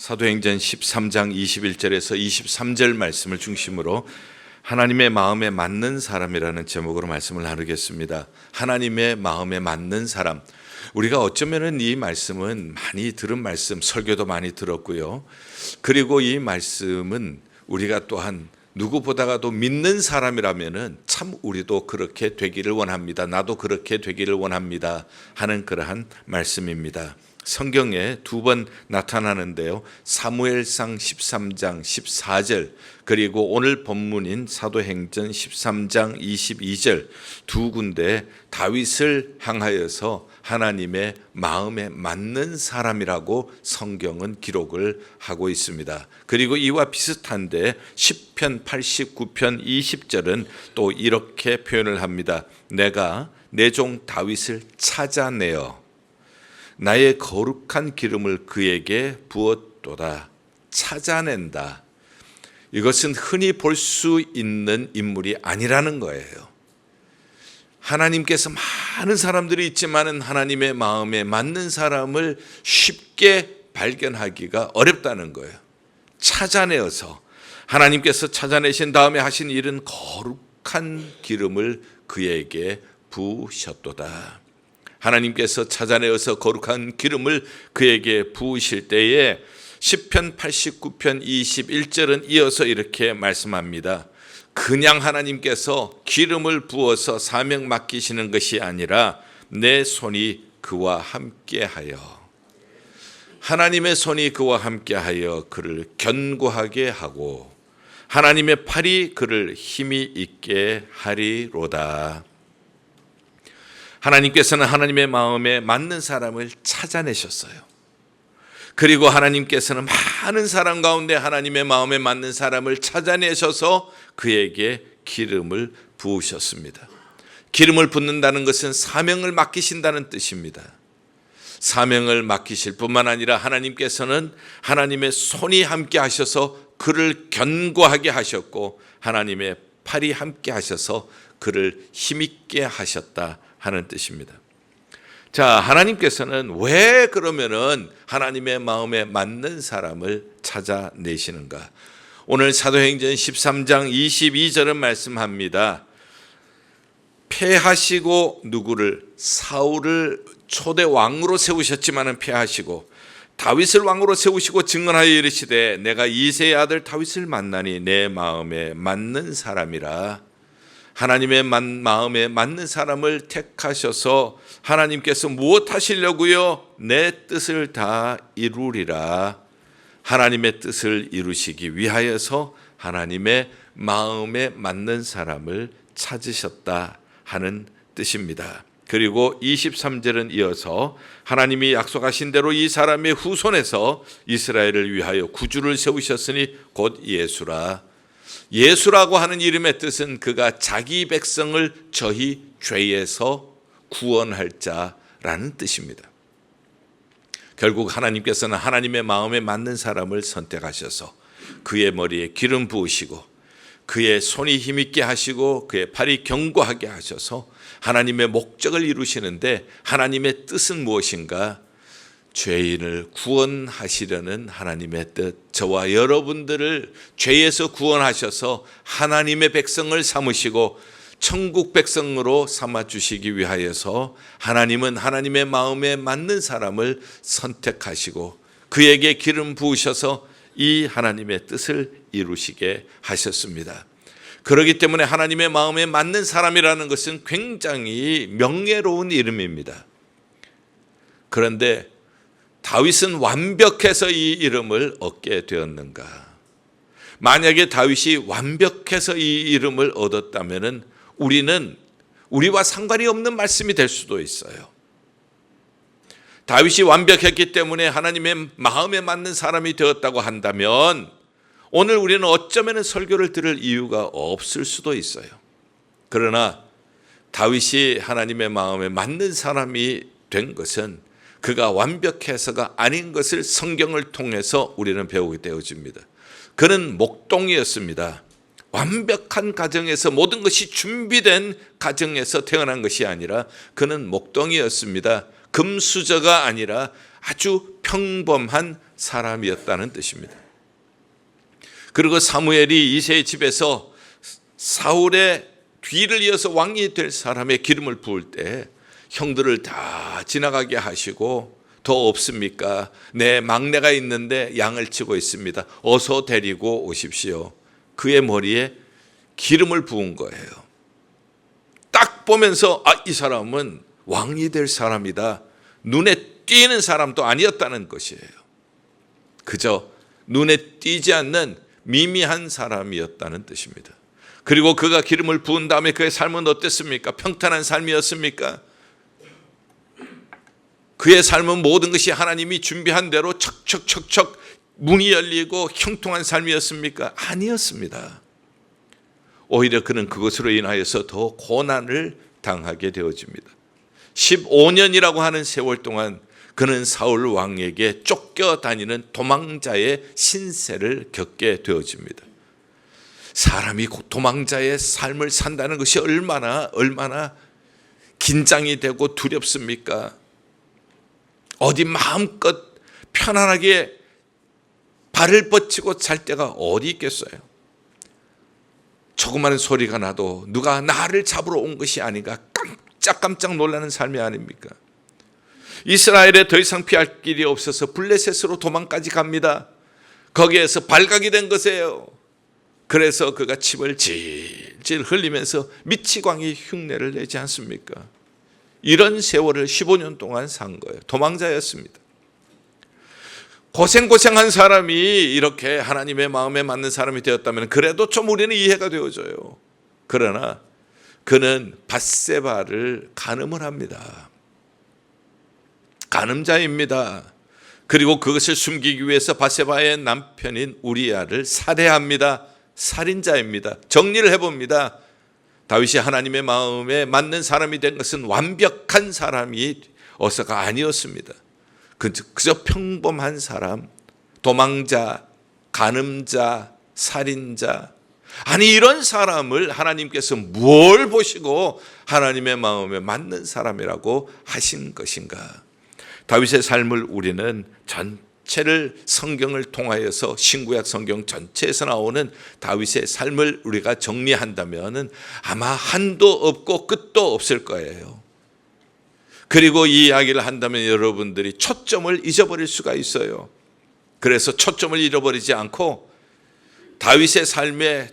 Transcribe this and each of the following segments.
사도행전 13장 21절에서 23절 말씀을 중심으로 하나님의 마음에 맞는 사람이라는 제목으로 말씀을 나누겠습니다. 하나님의 마음에 맞는 사람. 우리가 어쩌면은 이 말씀은 많이 들은 말씀, 설교도 많이 들었고요. 그리고 이 말씀은 우리가 또한 누구보다가도 믿는 사람이라면은 참 우리도 그렇게 되기를 원합니다. 나도 그렇게 되기를 원합니다. 하는 그러한 말씀입니다. 성경에 두 번 나타나는데요. 사무엘상 13장 14절 그리고 오늘 본문인 사도행전 13장 22절 두 군데 다윗을 향하여서 하나님의 마음에 맞는 사람이라고 성경은 기록을 하고 있습니다. 그리고 이와 비슷한데 시편 89편 20절은 또 이렇게 표현을 합니다. 내가 내 종 다윗을 찾아내어 나의 거룩한 기름을 그에게 부었도다. 찾아낸다. 이것은 흔히 볼 수 있는 인물이 아니라는 거예요. 하나님께서 많은 사람들이 있지만은 하나님의 마음에 맞는 사람을 쉽게 발견하기가 어렵다는 거예요. 찾아내어서 하나님께서 찾아내신 다음에 하신 일은 거룩한 기름을 그에게 부으셨도다. 하나님께서 찾아내어서 거룩한 기름을 그에게 부으실 때에 시편 89편 21절은 이어서 이렇게 말씀합니다. 그냥 하나님께서 기름을 부어서 사명 맡기시는 것이 아니라 내 손이 그와 함께하여 하나님의 손이 그와 함께하여 그를 견고하게 하고 하나님의 팔이 그를 힘이 있게 하리로다. 하나님께서는 하나님의 마음에 맞는 사람을 찾아내셨어요. 그리고 하나님께서는 많은 사람 가운데 하나님의 마음에 맞는 사람을 찾아내셔서 그에게 기름을 부으셨습니다. 기름을 붓는다는 것은 사명을 맡기신다는 뜻입니다. 사명을 맡기실 뿐만 아니라 하나님께서는 하나님의 손이 함께 하셔서 그를 견고하게 하셨고 하나님의 팔이 함께 하셔서 그를 힘있게 하셨다 하는 뜻입니다. 자, 하나님께서는 왜 그러면은 하나님의 마음에 맞는 사람을 찾아내시는가? 오늘 사도행전 13장 22절은 말씀합니다. 패하시고 누구를? 사울을 초대 왕으로 세우셨지만은 패하시고 다윗을 왕으로 세우시고 증언하여 이르시되 내가 이새의 아들 다윗을 만나니 내 마음에 맞는 사람이라. 하나님의 마음에 맞는 사람을 택하셔서 하나님께서 무엇 하시려고요? 내 뜻을 다 이루리라. 하나님의 뜻을 이루시기 위하여서 하나님의 마음에 맞는 사람을 찾으셨다 하는 뜻입니다. 그리고 23절은 이어서 하나님이 약속하신 대로 이 사람의 후손에서 이스라엘을 위하여 구주를 세우셨으니 곧 예수라. 예수라고 하는 이름의 뜻은 그가 자기 백성을 저희 죄에서 구원할 자라는 뜻입니다. 결국 하나님께서는 하나님의 마음에 맞는 사람을 선택하셔서 그의 머리에 기름 부으시고 그의 손이 힘있게 하시고 그의 팔이 견고하게 하셔서 하나님의 목적을 이루시는데 하나님의 뜻은 무엇인가? 죄인을 구원하시려는 하나님의 뜻, 저와 여러분들을 죄에서 구원하셔서 하나님의 백성을 삼으시고 천국 백성으로 삼아주시기 위하여서 하나님은 하나님의 마음에 맞는 사람을 선택하시고 그에게 기름 부으셔서 이 하나님의 뜻을 이루시게 하셨습니다. 그렇기 때문에 하나님의 마음에 맞는 사람이라는 것은 굉장히 명예로운 이름입니다. 그런데 다윗은 완벽해서 이 이름을 얻게 되었는가? 만약에 다윗이 완벽해서 이 이름을 얻었다면 우리는 우리와 상관이 없는 말씀이 될 수도 있어요. 다윗이 완벽했기 때문에 하나님의 마음에 맞는 사람이 되었다고 한다면 오늘 우리는 어쩌면 설교를 들을 이유가 없을 수도 있어요. 그러나 다윗이 하나님의 마음에 맞는 사람이 된 것은 그가 완벽해서가 아닌 것을 성경을 통해서 우리는 배우게 되어집니다. 그는 목동이었습니다. 완벽한 가정에서 모든 것이 준비된 가정에서 태어난 것이 아니라 그는 목동이었습니다. 금수저가 아니라 아주 평범한 사람이었다는 뜻입니다. 그리고 사무엘이 이새의 집에서 사울의 뒤를 이어서 왕이 될 사람의 기름을 부을 때 형들을 다 지나가게 하시고, 더 없습니까? 내 막내가 있는데 양을 치고 있습니다. 어서 데리고 오십시오. 그의 머리에 기름을 부은 거예요. 딱 보면서 이 사람은 왕이 될 사람이다. 눈에 띄는 사람도 아니었다는 것이에요. 그저 눈에 띄지 않는 미미한 사람이었다는 뜻입니다. 그리고 그가 기름을 부은 다음에 그의 삶은 어땠습니까? 평탄한 삶이었습니까? 그의 삶은 모든 것이 하나님이 준비한 대로 척척척척 문이 열리고 형통한 삶이었습니까? 아니었습니다. 오히려 그는 그것으로 인하여서 더 고난을 당하게 되어집니다. 15년이라고 하는 세월 동안 그는 사울 왕에게 쫓겨다니는 도망자의 신세를 겪게 되어집니다. 사람이 도망자의 삶을 산다는 것이 얼마나 긴장이 되고 두렵습니까? 어디 마음껏 편안하게 발을 뻗치고 잘 데가 어디 있겠어요? 조그마한 소리가 나도 누가 나를 잡으러 온 것이 아닌가 깜짝 놀라는 삶이 아닙니까? 이스라엘에 더 이상 피할 길이 없어서 블레셋으로 도망까지 갑니다. 거기에서 발각이 된 것이에요. 그래서 그가 침을 질질 흘리면서 미치광이 흉내를 내지 않습니까? 이런 세월을 15년 동안 산 거예요. 도망자였습니다. 고생한 사람이 이렇게 하나님의 마음에 맞는 사람이 되었다면 그래도 좀 우리는 이해가 되어져요. 그러나 그는 밧세바를 간음을 합니다. 간음자입니다. 그리고 그것을 숨기기 위해서 밧세바의 남편인 우리아를 살해합니다. 살인자입니다. 정리를 해봅니다. 다윗이 하나님의 마음에 맞는 사람이 된 것은 완벽한 사람이 어서가 아니었습니다. 그저 평범한 사람, 도망자, 간음자, 살인자. 아니 이런 사람을 하나님께서 뭘 보시고 하나님의 마음에 맞는 사람이라고 하신 것인가? 다윗의 삶을 우리는 전체를 성경을 통하여서 신구약 성경 전체에서 나오는 다윗의 삶을 우리가 정리한다면 아마 한도 없고 끝도 없을 거예요. 그리고 이 이야기를 한다면 여러분들이 초점을 잊어버릴 수가 있어요. 그래서 초점을 잃어버리지 않고 다윗의 삶의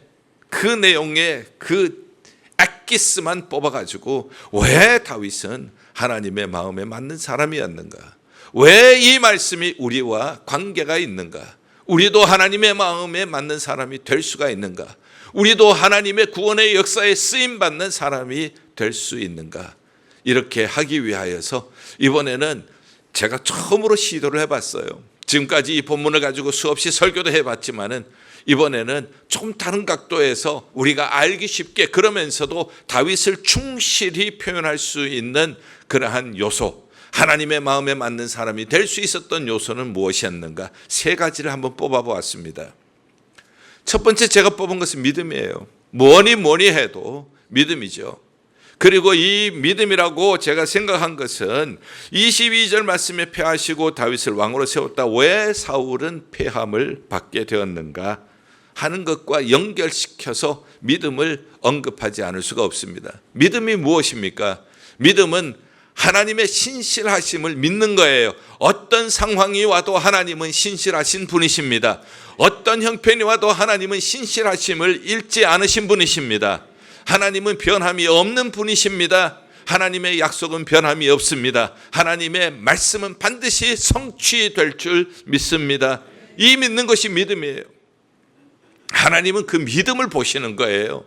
그 내용의 그 액기스만 뽑아가지고 왜 다윗은 하나님의 마음에 맞는 사람이었는가? 왜 이 말씀이 우리와 관계가 있는가? 우리도 하나님의 마음에 맞는 사람이 될 수가 있는가? 우리도 하나님의 구원의 역사에 쓰임받는 사람이 될 수 있는가? 이렇게 하기 위하여서 이번에는 제가 처음으로 시도를 해봤어요. 지금까지 이 본문을 가지고 수없이 설교도 해봤지만은 이번에는 좀 다른 각도에서 우리가 알기 쉽게 그러면서도 다윗을 충실히 표현할 수 있는 그러한 요소, 하나님의 마음에 맞는 사람이 될 수 있었던 요소는 무엇이었는가? 세 가지를 한번 뽑아보았습니다. 첫 번째 제가 뽑은 것은 믿음이에요. 뭐니 해도 믿음이죠. 그리고 이 믿음이라고 제가 생각한 것은 22절 말씀에 패하시고 다윗을 왕으로 세웠다. 왜 사울은 패함을 받게 되었는가 하는 것과 연결시켜서 믿음을 언급하지 않을 수가 없습니다. 믿음이 무엇입니까? 믿음은 하나님의 신실하심을 믿는 거예요. 어떤 상황이 와도 하나님은 신실하신 분이십니다. 어떤 형편이 와도 하나님은 신실하심을 잃지 않으신 분이십니다. 하나님은 변함이 없는 분이십니다. 하나님의 약속은 변함이 없습니다. 하나님의 말씀은 반드시 성취될 줄 믿습니다. 이 믿는 것이 믿음이에요. 하나님은 그 믿음을 보시는 거예요.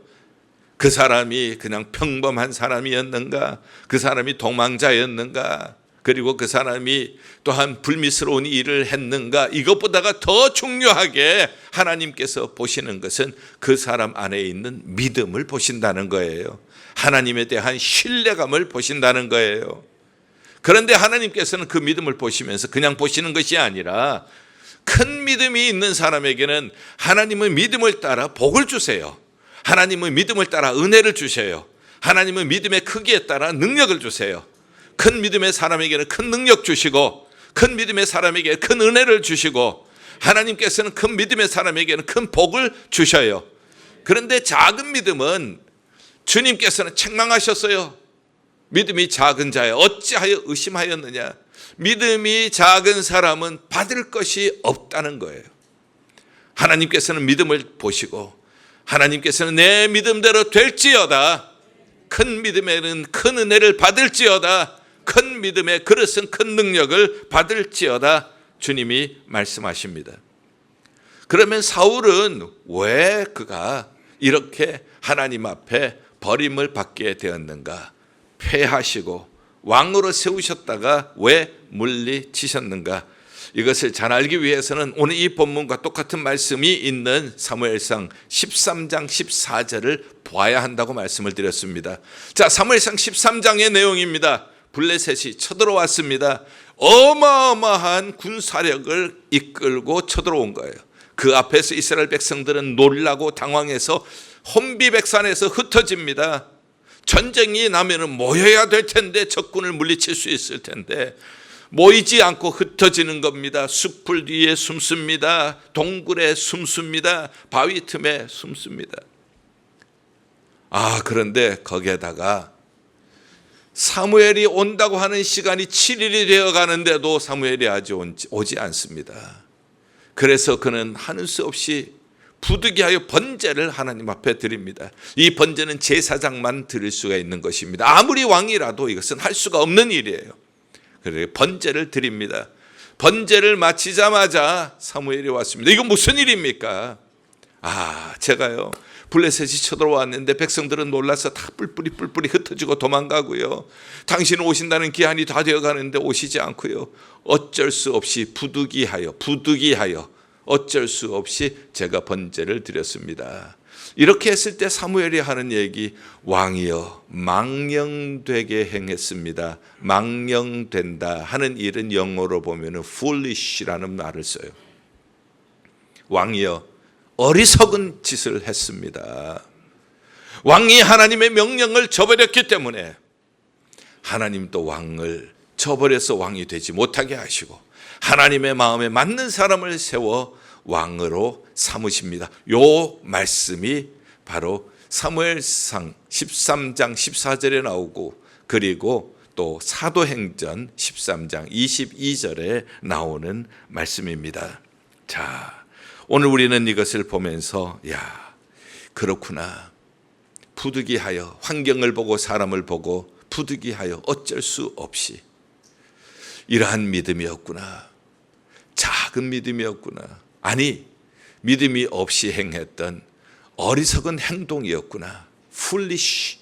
그 사람이 그냥 평범한 사람이었는가? 그 사람이 도망자였는가? 그리고 그 사람이 또한 불미스러운 일을 했는가? 이것보다가 더 중요하게 하나님께서 보시는 것은 그 사람 안에 있는 믿음을 보신다는 거예요. 하나님에 대한 신뢰감을 보신다는 거예요. 그런데 하나님께서는 그 믿음을 보시면서 그냥 보시는 것이 아니라 큰 믿음이 있는 사람에게는 하나님은 믿음을 따라 복을 주세요. 하나님은 믿음을 따라 은혜를 주셔요. 하나님은 믿음의 크기에 따라 능력을 주세요. 큰 믿음의 사람에게는 큰 능력 주시고 큰 믿음의 사람에게 큰 은혜를 주시고 하나님께서는 큰 믿음의 사람에게는 큰 복을 주셔요. 그런데 작은 믿음은 주님께서는 책망하셨어요. 믿음이 작은 자여 어찌하여 의심하였느냐. 믿음이 작은 사람은 받을 것이 없다는 거예요. 하나님께서는 믿음을 보시고 하나님께서는 내 믿음대로 될지어다, 큰 믿음에는 큰 은혜를 받을지어다, 큰 믿음의 그릇은 큰 능력을 받을지어다 주님이 말씀하십니다. 그러면 사울은 왜 그가 이렇게 하나님 앞에 버림을 받게 되었는가? 패하시고 왕으로 세우셨다가 왜 물리치셨는가? 이것을 잘 알기 위해서는 오늘 이 본문과 똑같은 말씀이 있는 사무엘상 13장 14절을 봐야 한다고 말씀을 드렸습니다. 자, 사무엘상 13장의 내용입니다. 블레셋이 쳐들어왔습니다. 어마어마한 군사력을 이끌고 쳐들어온 거예요. 그 앞에서 이스라엘 백성들은 놀라고 당황해서 혼비백산에서 흩어집니다. 전쟁이 나면은 모여야 될 텐데, 적군을 물리칠 수 있을 텐데 모이지 않고 흩어지는 겁니다. 숲풀 뒤에 숨습니다. 동굴에 숨습니다. 바위 틈에 숨습니다. 그런데 거기에다가 사무엘이 온다고 하는 시간이 7일이 되어 가는데도 사무엘이 아직 오지 않습니다. 그래서 그는 하는 수 없이 부득이하여 번제를 하나님 앞에 드립니다. 이 번제는 제사장만 드릴 수가 있는 것입니다. 아무리 왕이라도 이것은 할 수가 없는 일이에요. 그래서 번제를 드립니다. 번제를 마치자마자 사무엘이 왔습니다. 이거 무슨 일입니까? 제가요, 블레셋이 쳐들어왔는데 백성들은 놀라서 다 뿔뿔이 흩어지고 도망가고요, 당신은 오신다는 기한이 다 되어가는데 오시지 않고요, 어쩔 수 없이 부득이하여 어쩔 수 없이 제가 번제를 드렸습니다. 이렇게 했을 때 사무엘이 하는 얘기, 왕이여 망령되게 행했습니다. 망령된다 하는 일은 영어로 보면 foolish라는 말을 써요. 왕이여 어리석은 짓을 했습니다. 왕이 하나님의 명령을 저버렸기 때문에 하나님도 왕을 저버려서 왕이 되지 못하게 하시고 하나님의 마음에 맞는 사람을 세워 왕으로 삼으십니다. 요 말씀이 바로 사무엘상 13장 14절에 나오고, 그리고 또 사도행전 13장 22절에 나오는 말씀입니다. 자, 오늘 우리는 이것을 보면서 그렇구나, 부득이하여 환경을 보고 사람을 보고 부득이하여 어쩔 수 없이 이러한 믿음이었구나, 작은 믿음이었구나, 아니 믿음이 없이 행했던 어리석은 행동이었구나, foolish,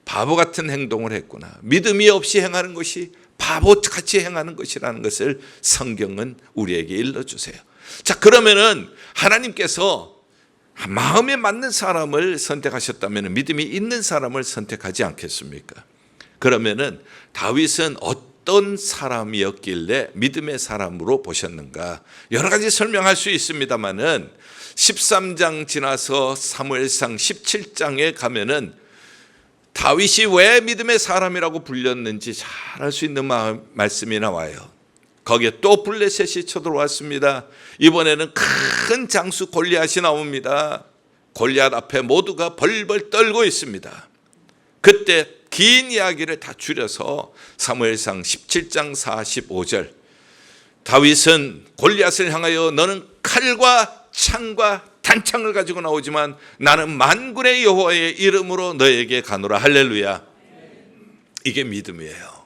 바보 같은 행동을 했구나, 믿음이 없이 행하는 것이 바보같이 행하는 것이라는 것을 성경은 우리에게 일러주세요. 자, 그러면은 하나님께서 마음에 맞는 사람을 선택하셨다면 믿음이 있는 사람을 선택하지 않겠습니까? 그러면은 다윗은 어떤 사람이었길래 믿음의 사람으로 보셨는가? 여러 가지 설명할 수 있습니다만은 13장 지나서 사무엘상 17장에 가면은 다윗이 왜 믿음의 사람이라고 불렸는지 잘 알 수 있는 말씀이 나와요. 거기에 또 블레셋이 쳐들어왔습니다. 이번에는 큰 장수 골리앗이 나옵니다. 골리앗 앞에 모두가 벌벌 떨고 있습니다. 그때 긴 이야기를 다 줄여서 사무엘상 17장 45절, 다윗은 골리앗을 향하여 너는 칼과 창과 단창을 가지고 나오지만 나는 만군의 여호와의 이름으로 너에게 가노라. 할렐루야. 이게 믿음이에요.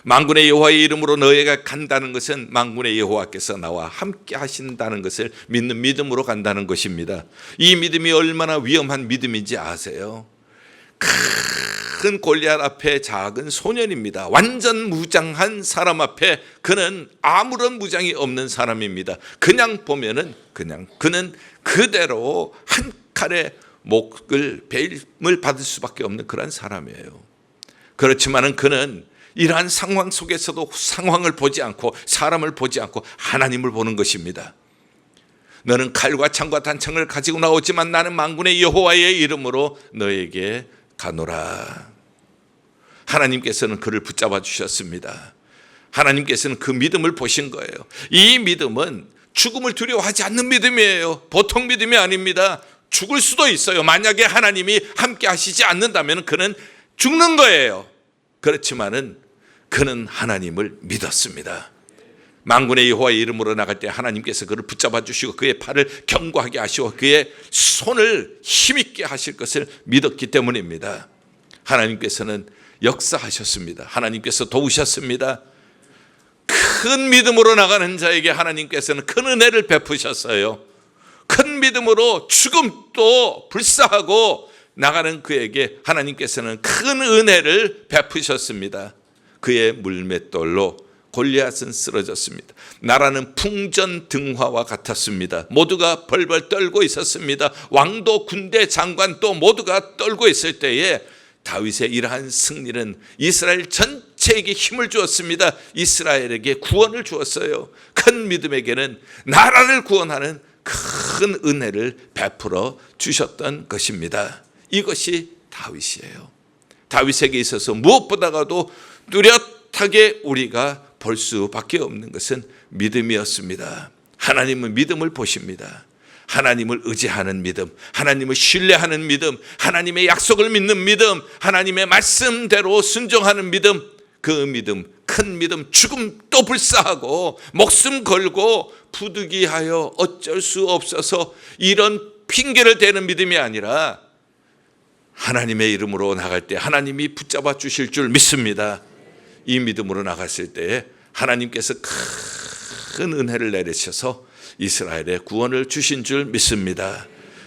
만군의 여호와의 이름으로 너희가 간다는 것은 만군의 여호와께서 나와 함께 하신다는 것을 믿는 믿음으로 간다는 것입니다. 이 믿음이 얼마나 위험한 믿음인지 아세요? 큰 골리앗 앞에 작은 소년입니다. 완전 무장한 사람 앞에 그는 아무런 무장이 없는 사람입니다. 그냥 보면은 그는 그대로 한 칼에 목을 베임을 받을 수밖에 없는 그런 사람이에요. 그렇지만은 그는 이러한 상황 속에서도 상황을 보지 않고 사람을 보지 않고 하나님을 보는 것입니다. 너는 칼과 창과 단창을 가지고 나오지만 나는 만군의 여호와의 이름으로 너에게 가노라. 하나님께서는 그를 붙잡아 주셨습니다. 하나님께서는 그 믿음을 보신 거예요. 이 믿음은 죽음을 두려워하지 않는 믿음이에요. 보통 믿음이 아닙니다. 죽을 수도 있어요. 만약에 하나님이 함께 하시지 않는다면 그는 죽는 거예요. 그렇지만은 그는 하나님을 믿었습니다. 만군의 여호와의 이름으로 나갈 때 하나님께서 그를 붙잡아 주시고 그의 팔을 견고하게 하시고 그의 손을 힘있게 하실 것을 믿었기 때문입니다. 하나님께서는 역사하셨습니다. 하나님께서 도우셨습니다. 큰 믿음으로 나가는 자에게 하나님께서는 큰 은혜를 베푸셨어요. 큰 믿음으로 죽음도 불사하고 나가는 그에게 하나님께서는 큰 은혜를 베푸셨습니다. 그의 물맷돌로 골리앗은 쓰러졌습니다. 나라는 풍전등화와 같았습니다. 모두가 벌벌 떨고 있었습니다. 왕도 군대 장관도 모두가 떨고 있을 때에 다윗의 이러한 승리는 이스라엘 전체에게 힘을 주었습니다. 이스라엘에게 구원을 주었어요. 큰 믿음에게는 나라를 구원하는 큰 은혜를 베풀어 주셨던 것입니다. 이것이 다윗이에요. 다윗에게 있어서 무엇보다도 뚜렷하게 우리가 볼 수밖에 없는 것은 믿음이었습니다. 하나님은 믿음을 보십니다. 하나님을 의지하는 믿음, 하나님을 신뢰하는 믿음, 하나님의 약속을 믿는 믿음, 하나님의 말씀대로 순종하는 믿음, 그 믿음, 큰 믿음, 죽음도 불사하고 목숨 걸고 부득이하여 어쩔 수 없어서 이런 핑계를 대는 믿음이 아니라 하나님의 이름으로 나갈 때 하나님이 붙잡아 주실 줄 믿습니다. 이 믿음으로 나갔을 때에 하나님께서 큰 은혜를 내리셔서 이스라엘의 구원을 주신 줄 믿습니다.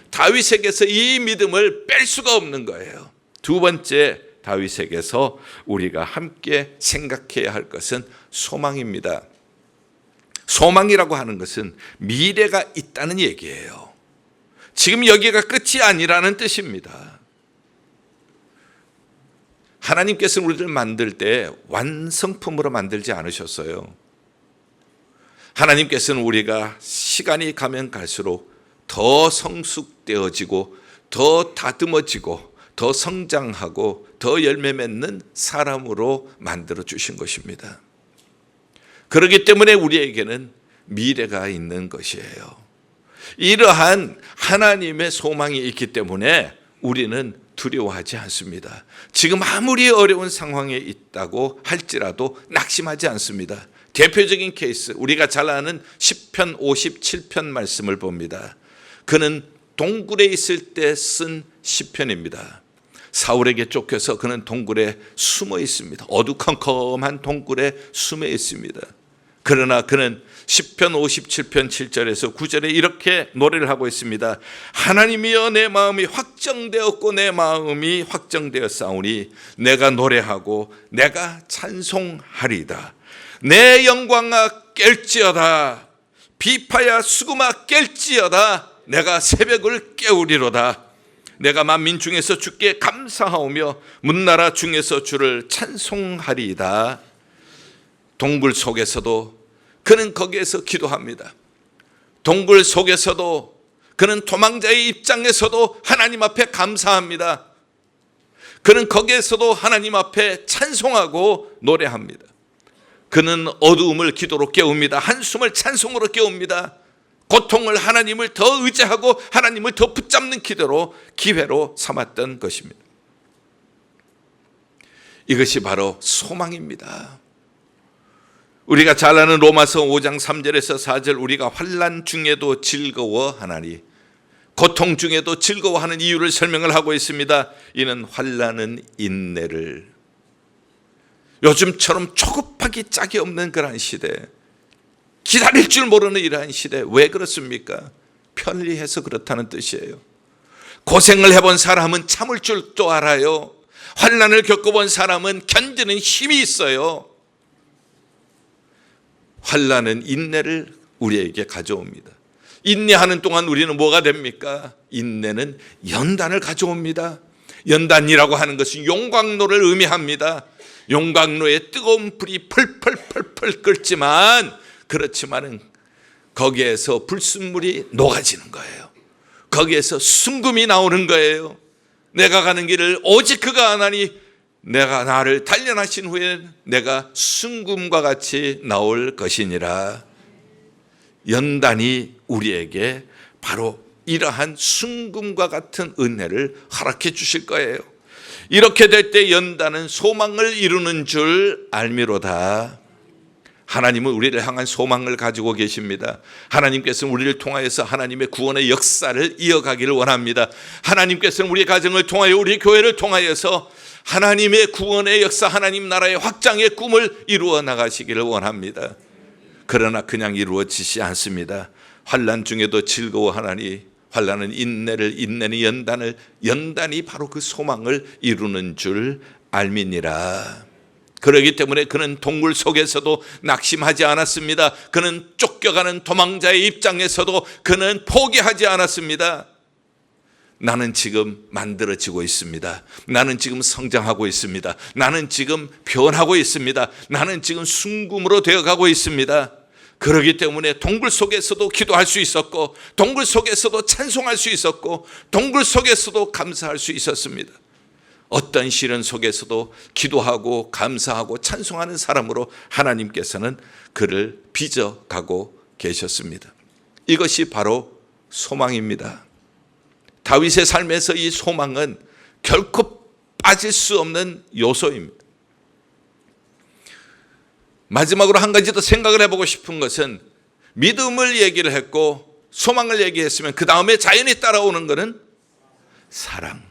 다윗에게서 이 믿음을 뺄 수가 없는 거예요. 두 번째, 다윗에게서 우리가 함께 생각해야 할 것은 소망입니다. 소망이라고 하는 것은 미래가 있다는 얘기예요. 지금 여기가 끝이 아니라는 뜻입니다. 하나님께서는 우리를 만들 때 완성품으로 만들지 않으셨어요. 하나님께서는 우리가 시간이 가면 갈수록 더 성숙되어지고 더 다듬어지고 더 성장하고 더 열매 맺는 사람으로 만들어 주신 것입니다. 그렇기 때문에 우리에게는 미래가 있는 것이에요. 이러한 하나님의 소망이 있기 때문에 우리는 두려워하지 않습니다. 지금 아무리 어려운 상황에 있다고 할지라도 낙심하지 않습니다. 대표적인 케이스, 우리가 잘 아는 시편 57편 말씀을 봅니다. 그는 동굴에 있을 때 쓴 시편입니다. 사울에게 쫓겨서 그는 동굴에 숨어 있습니다. 어두컴컴한 동굴에 숨어 있습니다. 그러나 그는 시편 57편 7절에서 9절에 이렇게 노래를 하고 있습니다. 하나님이여 내 마음이 확정되었고 내 마음이 확정되었사오니 내가 노래하고 내가 찬송하리이다. 내 영광아 깰지어다. 비파야 수금아 깰지어다. 내가 새벽을 깨우리로다. 내가 만민 중에서 주께 감사하오며 문나라 중에서 주를 찬송하리이다. 동굴 속에서도 그는 거기에서 기도합니다. 동굴 속에서도 그는 도망자의 입장에서도 하나님 앞에 감사합니다. 그는 거기에서도 하나님 앞에 찬송하고 노래합니다. 그는 어두움을 기도로 깨웁니다. 한숨을 찬송으로 깨웁니다. 고통을 하나님을 더 의지하고 하나님을 더 붙잡는 기회로 삼았던 것입니다. 이것이 바로 소망입니다. 우리가 잘 아는 로마서 5장 3절에서 4절, 우리가 환난 중에도 즐거워하나니, 고통 중에도 즐거워하는 이유를 설명을 하고 있습니다. 이는 환난은 인내를, 요즘처럼 조급하기 짝이 없는 그러한 시대, 기다릴 줄 모르는 이러한 시대, 왜 그렇습니까? 편리해서 그렇다는 뜻이에요. 고생을 해본 사람은 참을 줄도 알아요. 환난을 겪어본 사람은 견디는 힘이 있어요. 환난은 인내를 우리에게 가져옵니다. 인내하는 동안 우리는 뭐가 됩니까? 인내는 연단을 가져옵니다. 연단이라고 하는 것은 용광로를 의미합니다. 용광로에 뜨거운 불이 펄펄펄펄 끓지만, 그렇지만은 거기에서 불순물이 녹아지는 거예요. 거기에서 순금이 나오는 거예요. 내가 가는 길을 오직 그가 아나니 내가 나를 단련하신 후에 내가 순금과 같이 나올 것이니라. 연단이 우리에게 바로 이러한 순금과 같은 은혜를 허락해 주실 거예요. 이렇게 될 때 연단은 소망을 이루는 줄 알미로다. 하나님은 우리를 향한 소망을 가지고 계십니다. 하나님께서는 우리를 통하여서 하나님의 구원의 역사를 이어가기를 원합니다. 하나님께서는 우리 가정을 통하여 우리 교회를 통하여서 하나님의 구원의 역사, 하나님 나라의 확장의 꿈을 이루어 나가시기를 원합니다. 그러나 그냥 이루어지지 않습니다. 환난 중에도 즐거워하나니 환난은 인내를, 인내는 연단을, 연단이 바로 그 소망을 이루는 줄 알미니라. 그렇기 때문에 그는 동굴 속에서도 낙심하지 않았습니다. 그는 쫓겨가는 도망자의 입장에서도 그는 포기하지 않았습니다. 나는 지금 만들어지고 있습니다. 나는 지금 성장하고 있습니다. 나는 지금 변하고 있습니다. 나는 지금 순금으로 되어가고 있습니다. 그렇기 때문에 동굴 속에서도 기도할 수 있었고, 동굴 속에서도 찬송할 수 있었고, 동굴 속에서도 감사할 수 있었습니다. 어떤 시련 속에서도 기도하고 감사하고 찬송하는 사람으로 하나님께서는 그를 빚어가고 계셨습니다. 이것이 바로 소망입니다. 다윗의 삶에서 이 소망은 결코 빠질 수 없는 요소입니다. 마지막으로 한 가지 더 생각을 해보고 싶은 것은, 믿음을 얘기를 했고 소망을 얘기했으면 그 다음에 자연히 따라오는 것은 사랑.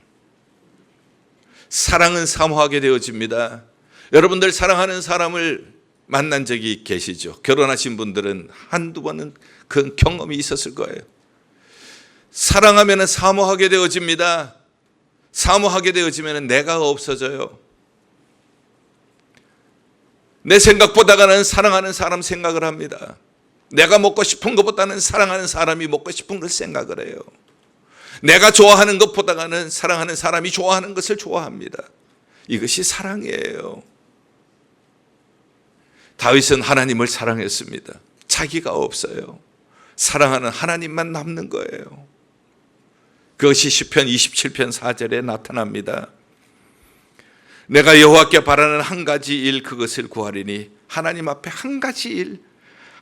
사랑은 사모하게 되어집니다. 여러분들 사랑하는 사람을 만난 적이 계시죠? 결혼하신 분들은 한두 번은 그 경험이 있었을 거예요. 사랑하면 사모하게 되어집니다. 사모하게 되어지면 내가 없어져요. 내 생각보다는 사랑하는 사람 생각을 합니다. 내가 먹고 싶은 것보다는 사랑하는 사람이 먹고 싶은 걸 생각을 해요. 내가 좋아하는 것보다는 사랑하는 사람이 좋아하는 것을 좋아합니다. 이것이 사랑이에요. 다윗은 하나님을 사랑했습니다. 자기가 없어요. 사랑하는 하나님만 남는 거예요. 그것이 시편 27편 4절에 나타납니다. 내가 여호와께 바라는 한 가지 일, 그것을 구하리니. 하나님 앞에 한 가지 일,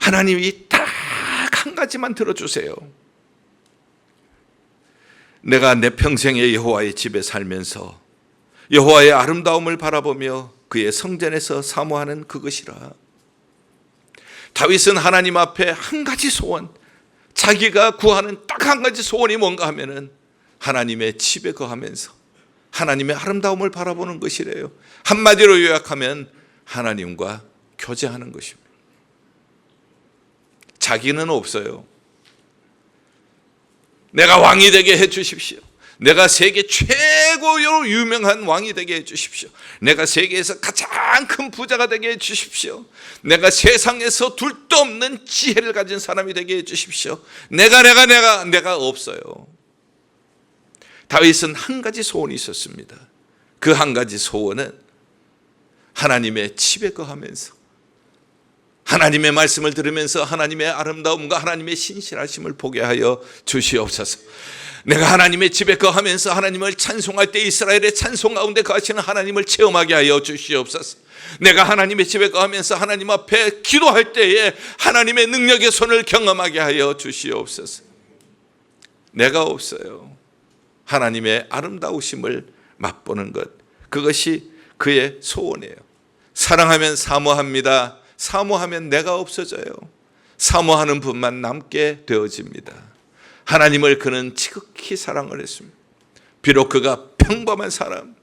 하나님이 딱 한 가지만 들어주세요. 내가 내 평생에 여호와의 집에 살면서 여호와의 아름다움을 바라보며 그의 성전에서 사모하는 그것이라. 다윗은 하나님 앞에 한 가지 소원, 자기가 구하는 딱 한 가지 소원이 뭔가 하면은 하나님의 집에 거하면서 하나님의 아름다움을 바라보는 것이래요. 한마디로 요약하면 하나님과 교제하는 것입니다. 자기는 없어요. 내가 왕이 되게 해 주십시오. 내가 세계 최고로 유명한 왕이 되게 해 주십시오. 내가 세계에서 가장 큰 부자가 되게 해 주십시오. 내가 세상에서 둘도 없는 지혜를 가진 사람이 되게 해 주십시오. 내가 없어요. 다윗은 한 가지 소원이 있었습니다. 그 한 가지 소원은 하나님의 집에 거하면서 하나님의 말씀을 들으면서 하나님의 아름다움과 하나님의 신실하심을 보게 하여 주시옵소서. 내가 하나님의 집에 거하면서 하나님을 찬송할 때 이스라엘의 찬송 가운데 거하시는 하나님을 체험하게 하여 주시옵소서. 내가 하나님의 집에 거하면서 하나님 앞에 기도할 때에 하나님의 능력의 손을 경험하게 하여 주시옵소서. 내가 없어요. 하나님의 아름다우심을 맛보는 것, 그것이 그의 소원이에요. 사랑하면 사모합니다. 사모하면 내가 없어져요. 사모하는 분만 남게 되어집니다. 하나님을 그는 지극히 사랑을 했습니다. 비록 그가 평범한 사람,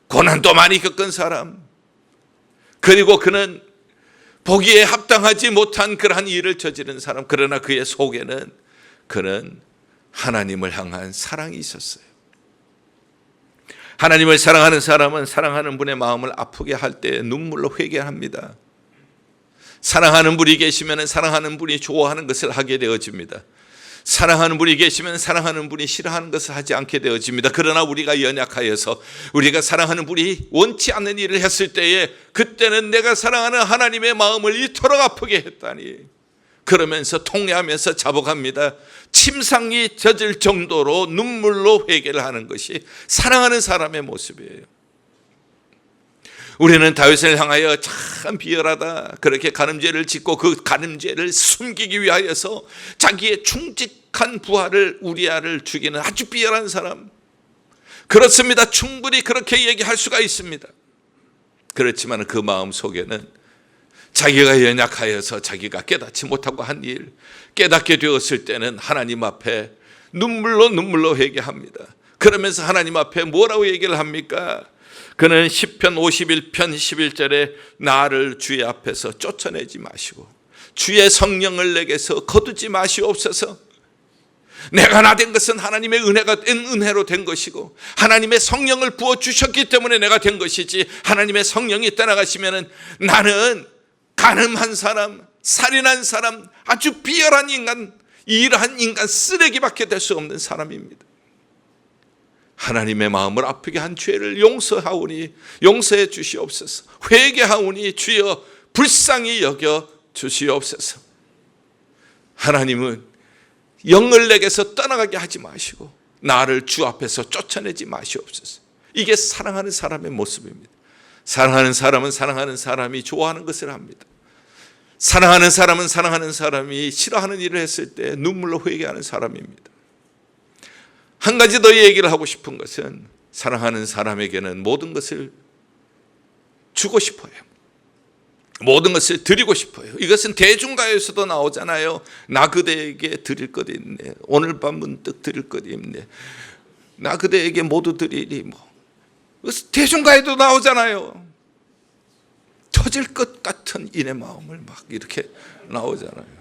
고난도 많이 겪은 사람, 그리고 그는 보기에 합당하지 못한 그러한 일을 저지른 사람, 그러나 그의 속에는 그는 하나님을 향한 사랑이 있었어요. 하나님을 사랑하는 사람은 사랑하는 분의 마음을 아프게 할 때 눈물로 회개합니다. 사랑하는 분이 계시면 사랑하는 분이 좋아하는 것을 하게 되어집니다. 사랑하는 분이 계시면 사랑하는 분이 싫어하는 것을 하지 않게 되어집니다. 그러나 우리가 연약하여서 우리가 사랑하는 분이 원치 않는 일을 했을 때에 그때는 내가 사랑하는 하나님의 마음을 이토록 아프게 했다니, 그러면서 통회하면서 자복합니다. 침상이 젖을 정도로 눈물로 회개를 하는 것이 사랑하는 사람의 모습이에요. 우리는 다윗을 향하여 참 비열하다, 그렇게 간음죄를 짓고 그 간음죄를 숨기기 위하여서 자기의 충직한 부하를 우리아를 죽이는 아주 비열한 사람, 그렇습니다. 충분히 그렇게 얘기할 수가 있습니다. 그렇지만 그 마음 속에는 자기가 연약하여서 자기가 깨닫지 못하고 한 일, 깨닫게 되었을 때는 하나님 앞에 눈물로 회개합니다. 그러면서 하나님 앞에 뭐라고 얘기를 합니까? 그는 시편 51편 11절에 나를 주의 앞에서 쫓아내지 마시고 주의 성령을 내게서 거두지 마시옵소서. 내가 나 된 것은 하나님의 은혜로 된 것이고 하나님의 성령을 부어주셨기 때문에 내가 된 것이지, 하나님의 성령이 떠나가시면 나는 간음한 사람, 살인한 사람, 아주 비열한 인간, 이러한 인간 쓰레기밖에 될 수 없는 사람입니다. 하나님의 마음을 아프게 한 죄를 용서하오니 용서해 주시옵소서. 회개하오니 주여 불쌍히 여겨 주시옵소서. 하나님은 영을 내게서 떠나가게 하지 마시고 나를 주 앞에서 쫓아내지 마시옵소서. 이게 사랑하는 사람의 모습입니다. 사랑하는 사람은 사랑하는 사람이 좋아하는 것을 합니다. 사랑하는 사람은 사랑하는 사람이 싫어하는 일을 했을 때 눈물로 회개하는 사람입니다. 한 가지 더 얘기를 하고 싶은 것은, 사랑하는 사람에게는 모든 것을 주고 싶어요. 모든 것을 드리고 싶어요. 이것은 대중가요에서도 나오잖아요. 나 그대에게 드릴 것 있네, 오늘 밤 문득 드릴 것 있네, 나 그대에게 모두 드리리, 대중가요도 나오잖아요. 터질 것 같은 이내 마음을 막 이렇게 나오잖아요.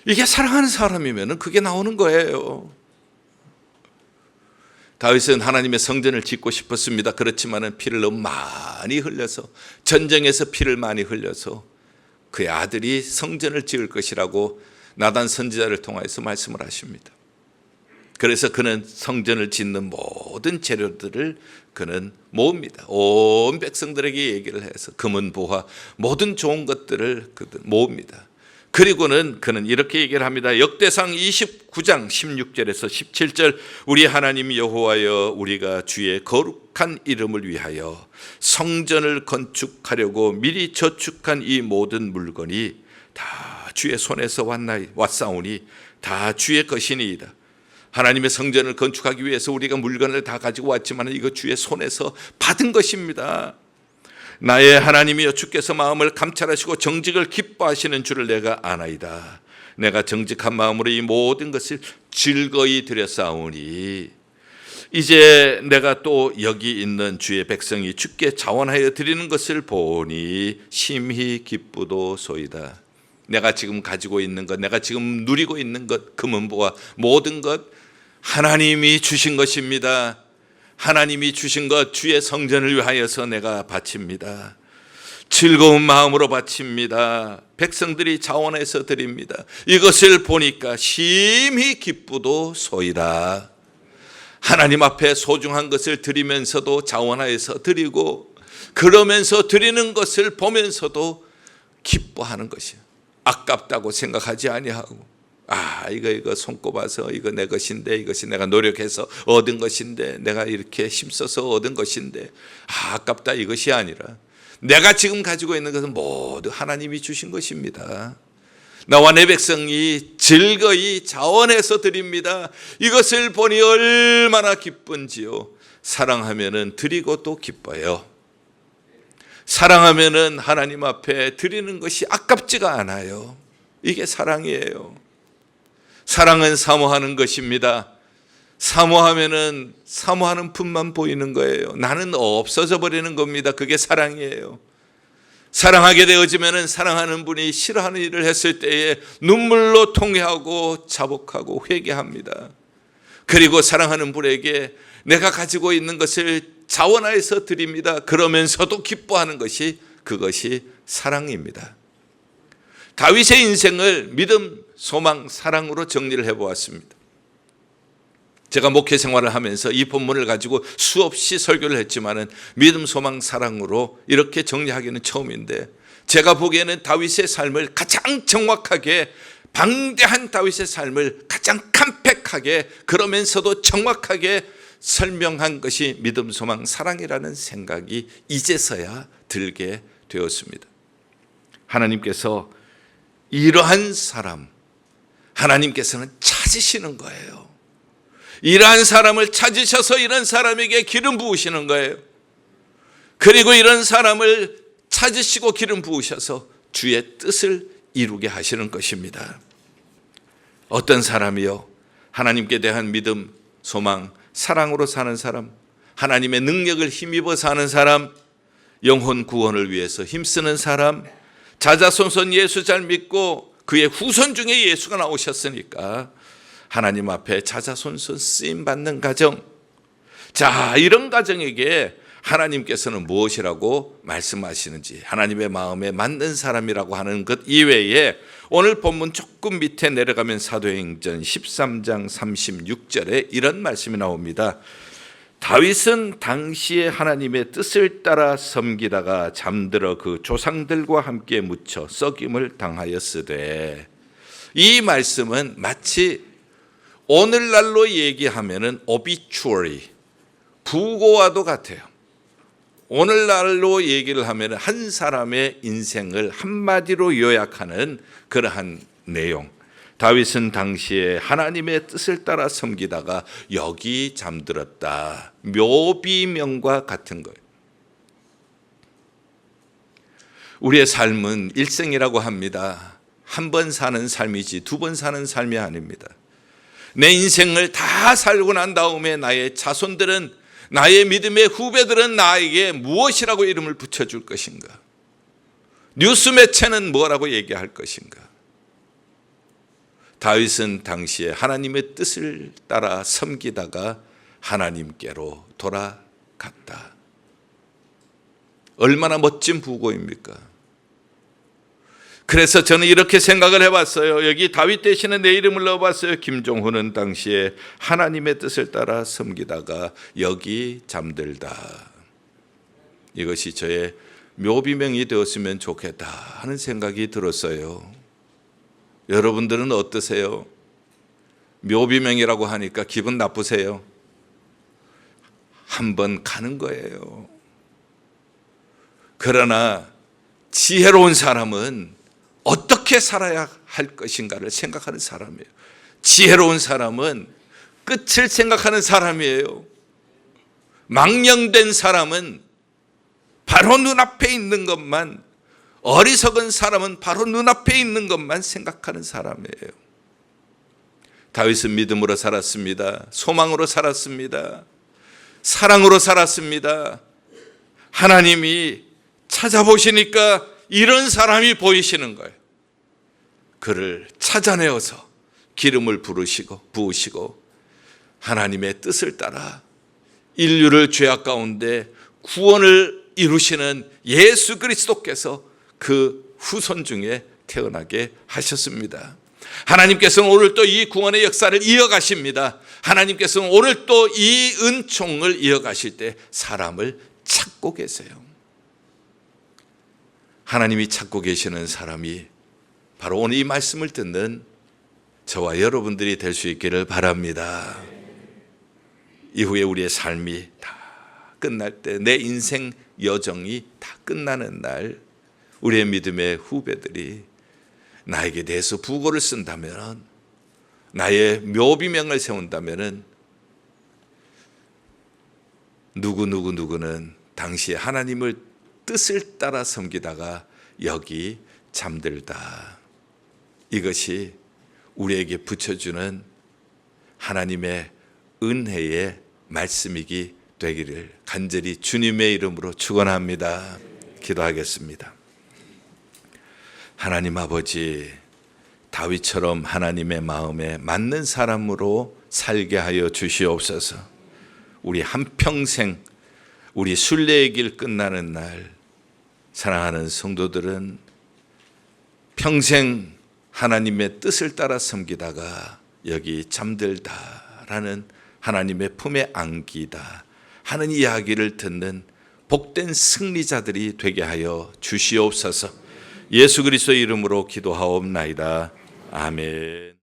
이게 사랑하는 사람이면 그게 나오는 거예요. 다윗은 하나님의 성전을 짓고 싶었습니다. 그렇지만 피를 너무 많이 흘려서, 전쟁에서 피를 많이 흘려서 그의 아들이 성전을 지을 것이라고 나단 선지자를 통해서 말씀을 하십니다. 그래서 그는 성전을 짓는 모든 재료들을 그는 모읍니다. 온 백성들에게 얘기를 해서 금은 보화 모든 좋은 것들을 그는 모읍니다. 그리고는 그는 이렇게 얘기를 합니다. 역대상 29장 16절에서 17절, 우리 하나님 여호와여, 우리가 주의 거룩한 이름을 위하여 성전을 건축하려고 미리 저축한 이 모든 물건이 다 주의 손에서 왔사오니 다 주의 것이니이다. 하나님의 성전을 건축하기 위해서 우리가 물건을 다 가지고 왔지만 이거 주의 손에서 받은 것입니다. 나의 하나님이여, 주께서 마음을 감찰하시고 정직을 기뻐하시는 줄을 내가 아나이다. 내가 정직한 마음으로 이 모든 것을 즐거이 드렸사오니 이제 내가 또 여기 있는 주의 백성이 주께 자원하여 드리는 것을 보니 심히 기쁘도소이다. 내가 지금 가지고 있는 것, 내가 지금 누리고 있는 것, 금은보화 모든 것 하나님이 주신 것입니다. 하나님이 주신 것, 주의 성전을 위하여서 내가 바칩니다. 즐거운 마음으로 바칩니다. 백성들이 자원해서 드립니다. 이것을 보니까 심히 기쁘도소이다. 하나님 앞에 소중한 것을 드리면서도 자원하여서 드리고, 그러면서 드리는 것을 보면서도 기뻐하는 것이에요. 아깝다고 생각하지 아니하고, 이거 손꼽아서 이거 내 것인데, 이것이 내가 노력해서 얻은 것인데, 내가 이렇게 힘써서 얻은 것인데 아깝다, 이것이 아니라 내가 지금 가지고 있는 것은 모두 하나님이 주신 것입니다. 나와 내 백성이 즐거이 자원해서 드립니다. 이것을 보니 얼마나 기쁜지요. 사랑하면은 드리고 또 기뻐요. 사랑하면은 하나님 앞에 드리는 것이 아깝지가 않아요. 이게 사랑이에요. 사랑은 사모하는 것입니다. 사모하면은 사모하는 품만 보이는 거예요. 나는 없어져 버리는 겁니다. 그게 사랑이에요. 사랑하게 되어지면은 사랑하는 분이 싫어하는 일을 했을 때에 눈물로 통회하고 자복하고 회개합니다. 그리고 사랑하는 분에게 내가 가지고 있는 것을 자원하여서 드립니다. 그러면서도 기뻐하는 것이, 그것이 사랑입니다. 다윗의 인생을 믿음, 소망, 사랑으로 정리를 해보았습니다. 제가 목회 생활을 하면서 이 본문을 가지고 수없이 설교를 했지만은 믿음, 소망, 사랑으로 이렇게 정리하기는 처음인데, 제가 보기에는 다윗의 삶을 가장 정확하게, 방대한 다윗의 삶을 가장 깜팩하게, 그러면서도 정확하게 설명한 것이 믿음, 소망, 사랑이라는 생각이 이제서야 들게 되었습니다. 하나님께서 이러한 사람, 하나님께서는 찾으시는 거예요. 이러한 사람을 찾으셔서 이런 사람에게 기름 부으시는 거예요. 그리고 이런 사람을 찾으시고 기름 부으셔서 주의 뜻을 이루게 하시는 것입니다. 어떤 사람이요? 하나님께 대한 믿음, 소망, 사랑으로 사는 사람, 하나님의 능력을 힘입어 사는 사람, 영혼 구원을 위해서 힘쓰는 사람, 자자손손 예수 잘 믿고 그의 후손 중에 예수가 나오셨으니까 하나님 앞에 자자손손 쓰임받는 가정. 자, 이런 가정에게 하나님께서는 무엇이라고 말씀하시는지, 하나님의 마음에 맞는 사람이라고 하는 것 이외에 오늘 본문 조금 밑에 내려가면 사도행전 13장 36절에 이런 말씀이 나옵니다. 다윗은 당시에 하나님의 뜻을 따라 섬기다가 잠들어 그 조상들과 함께 묻혀 썩임을 당하였으되, 이 말씀은 마치 오늘날로 얘기하면은 obituary, 부고와도 같아요. 오늘날로 얘기를 하면 한 사람의 인생을 한마디로 요약하는 그러한 내용. 다윗은 당시에 하나님의 뜻을 따라 섬기다가 여기 잠들었다. 묘비명과 같은 거예요. 우리의 삶은 일생이라고 합니다. 한 번 사는 삶이지 두 번 사는 삶이 아닙니다. 내 인생을 다 살고 난 다음에 나의 자손들은, 나의 믿음의 후배들은 나에게 무엇이라고 이름을 붙여줄 것인가? 뉴스 매체는 뭐라고 얘기할 것인가? 다윗은 당시에 하나님의 뜻을 따라 섬기다가 하나님께로 돌아갔다. 얼마나 멋진 부고입니까? 그래서 저는 이렇게 생각을 해봤어요. 여기 다윗 대신에 내 이름을 넣어봤어요. 김종훈은 당시에 하나님의 뜻을 따라 섬기다가 여기 잠들다. 이것이 저의 묘비명이 되었으면 좋겠다 하는 생각이 들었어요. 여러분들은 어떠세요? 묘비명이라고 하니까 기분 나쁘세요? 한번 가는 거예요. 그러나 지혜로운 사람은 어떻게 살아야 할 것인가를 생각하는 사람이에요. 지혜로운 사람은 끝을 생각하는 사람이에요. 망령된 사람은 바로 눈앞에 있는 것만, 어리석은 사람은 바로 눈앞에 있는 것만 생각하는 사람이에요. 다윗은 믿음으로 살았습니다. 소망으로 살았습니다. 사랑으로 살았습니다. 하나님이 찾아보시니까 이런 사람이 보이시는 거예요. 그를 찾아내어서 기름을 부으시고 하나님의 뜻을 따라 인류를 죄악 가운데 구원을 이루시는 예수 그리스도께서 그 후손 중에 태어나게 하셨습니다. 하나님께서는 오늘 또 이 구원의 역사를 이어가십니다. 하나님께서는 오늘 또 이 은총을 이어가실 때 사람을 찾고 계세요. 하나님이 찾고 계시는 사람이 바로 오늘 이 말씀을 듣는 저와 여러분들이 될 수 있기를 바랍니다. 이후에 우리의 삶이 다 끝날 때, 내 인생 여정이 다 끝나는 날, 우리의 믿음의 후배들이 나에게 대해서 부고를 쓴다면, 나의 묘비명을 세운다면, 누구는 당시에 하나님을 뜻을 따라 섬기다가 여기 잠들다. 이것이 우리에게 붙여주는 하나님의 은혜의 말씀이기 되기를 간절히 주님의 이름으로 축원합니다. 기도하겠습니다. 하나님 아버지, 다윗처럼 하나님의 마음에 맞는 사람으로 살게 하여 주시옵소서. 우리 한평생, 우리 순례의 길 끝나는 날, 사랑하는 성도들은 평생 하나님의 뜻을 따라 섬기다가 여기 잠들다라는 하나님의 품에 안기다 하는 이야기를 듣는 복된 승리자들이 되게 하여 주시옵소서. 예수 그리스도의 이름으로 기도하옵나이다. 아멘.